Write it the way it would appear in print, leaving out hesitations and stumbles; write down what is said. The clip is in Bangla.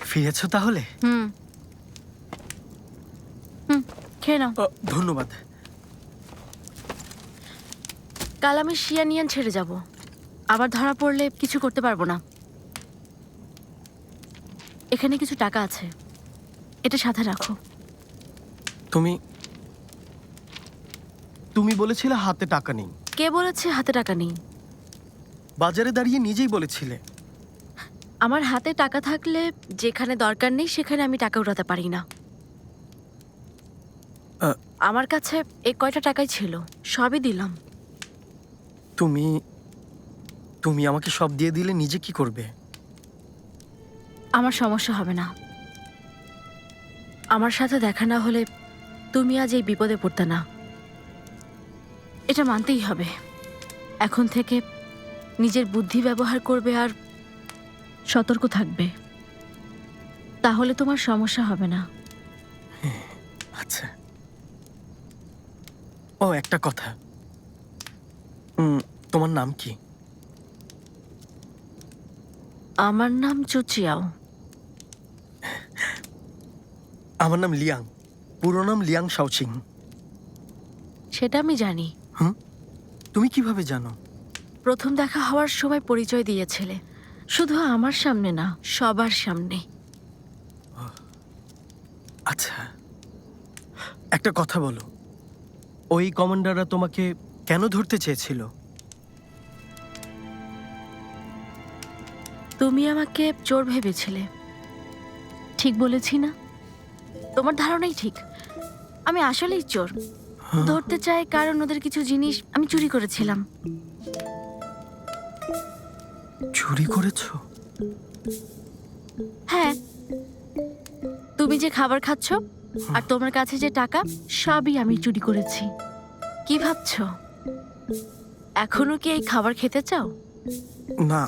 ফিরেছো তাহলে? হুম হুম, খেয়ে নাও। ধন্যবাদ। কাল আমি শিয়ানিয়ান ছেড়ে যাব। আবার ধরা পড়লে কিছু করতে পারবো না। এখানে কিছু টাকা আছে, এটা সাথে রাখো। তুমি তুমি বলেছিলে হাতে টাকা নেই। কে বলেছে হাতে টাকা নেই? বাজারে দাঁড়িয়ে নিজেই বলেছিলে। আমার হাতে টাকা থাকলে যেখানে দরকার নেই সেখানে আমি টাকা উঠাতে পারি না। আহ, আমার কাছে এই কয়টা টাকাই ছিল, সবই দিলাম। তুমি তুমি আমাকে সব দিয়ে দিলে নিজে কি করবে? আমার সমস্যা হবে না। আমার সাথে দেখা না হলে তুমি আজ এই বিপদে পড়তে না, এটা মানতেই হবে। এখন থেকে নিজের বুদ্ধি ব্যবহার করবে আর সতর্ক থাকবে, তাহলে তোমার সমস্যা হবে না। আচ্ছা। ও, একটা কথা, তোমার নাম কি? আমার নাম চুচিয়াও। আমার নাম লিয়াং, পুরো নাম লিয়াং শাওচিং। সেটা আমি জানি। তুমি কিভাবে জানো? প্রথম দেখা হওয়ার সময় পরিচয় দিয়েছিলে, শুধু আমার সামনে না, সবার সামনে। আচ্ছা, একটা কথা বলো, ওই কমান্ডাররা তোমাকে কেন ধরতে চেয়েছিল? তুমি আমাকে চোর ভেবেছিলে, ঠিক বলেছি না? তোমার ধারণাই ঠিক, আমি আসলেই চোর। ধরতে চাই কারণ ওদের কিছু জিনিস আমি চুরি করেছিলাম। চুরি করেছো? হ্যাঁ, তুমি যে খাবার খাচ্ছ আর তোমার কাছে যে টাকা, সবই আমি চুরি করেছি। কি ভাবছো, এখনো কি এই খাবার খেতে চাও? না,